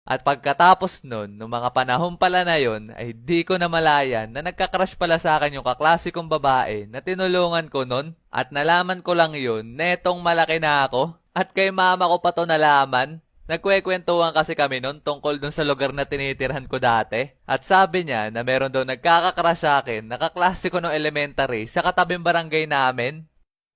At pagkatapos nun, nung mga panahon pala na yon, ay di ko na malayan na nagka-crush pala sa akin yung kaklase kong babae na tinulungan ko nun. At nalaman ko lang yun, netong malaki na ako. At kay mama ko pa to nalaman. Nagkwekwentuhan kasi kami nun tungkol dun sa lugar na tinitirhan ko dati. At sabi niya na meron daw nagkaka-crush sa akin, nakaklase ko nung elementary sa katabing barangay namin.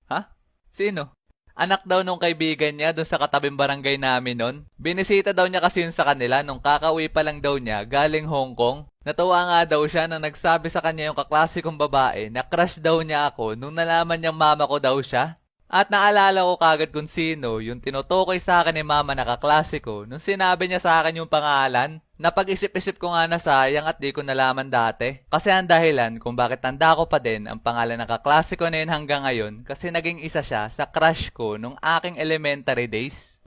Ha? Sino? Anak daw nung kaibigan niya doon sa katabing barangay namin nun. Binisita daw niya kasi yun sa kanila nung kakauwi pa lang daw niya galing Hong Kong. Natuwa nga daw siya nang nagsabi sa kanya yung kaklase kong babae na crush daw niya ako nung nalaman niyang mama ko daw siya. At naalala ko kagad kung sino yung tinutukoy sa akin ni mama na kaklase ko nung sinabi niya sa akin yung pangalan. Napag-isip-isip ko nga na sayang at di ko nalaman dati. Kasi ang dahilan kung bakit tanda ko pa din ang pangalan ng kaklase ko na yun hanggang ngayon kasi naging isa siya sa crush ko nung aking elementary days.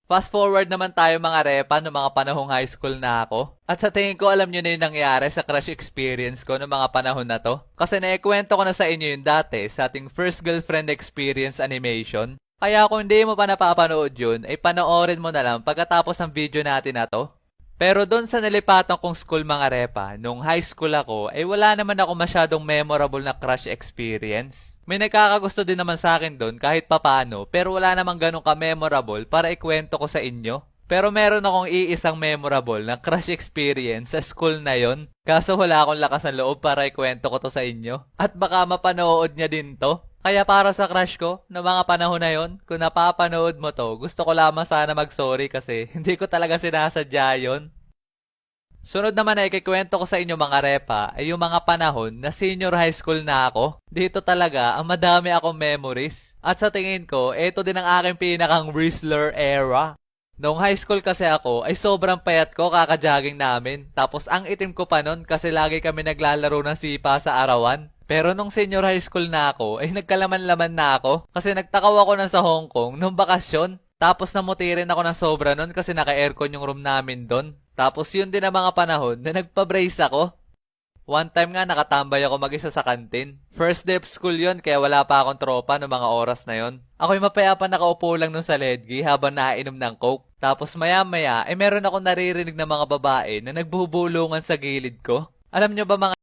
Fast forward naman tayo mga repa noong mga panahong high school na ako. At sa tingin ko alam nyo na yung nangyari sa crush experience ko noong mga panahon na to. Kasi naikwento ko na sa inyo yung dati sa ating first girlfriend experience animation. Kaya kung hindi mo pa napapanood yun, ay panoorin mo na lang pagkatapos ng video natin na to. Pero doon sa nalipatan kong school mga repa, nung high school ako, ay wala naman ako masyadong memorable na crush experience. May nakakagusto din naman sa akin doon kahit papano, pero wala namang ganun ka-memorable para ikwento ko sa inyo. Pero meron akong iisang memorable na crush experience sa school na yon. Kaso wala akong lakas ng loob para ikwento ko to sa inyo. At baka mapanood niya din to. Kaya para sa crush ko, noong mga panahon na yon, kung napapanood mo to, gusto ko lamang sana mag-sorry kasi hindi ko talaga sinasadya yon. Sunod naman na ikikwento ko sa inyo mga repa ay yung mga panahon na senior high school na ako. Dito talaga ang madami akong memories. At sa tingin ko, ito din ang aking pinakang Whistler era. Noong high school kasi ako ay sobrang payat ko kaka-jogging namin. Tapos ang itim ko pa nun kasi lagi kami naglalaro ng sipa sa arawan. Pero nung senior high school na ako ay nagkalaman-laman na ako kasi nagtakaw ako sa Hong Kong nung bakasyon. Tapos namuti rin ako ng sobra nun kasi naka-aircon yung room namin doon. Tapos yun din ang mga panahon na nagpa-brace ako. One time nga nakatambay ako mag-isa sa kantin. First day of school yun kaya wala pa akong tropa noong mga oras na yun. Ako'y mapayapa nakaupo lang nun sa ledgi habang nainom ng coke. Tapos maya-maya ay meron akong naririnig na mga babae na nagbubulungan sa gilid ko. Alam nyo ba mga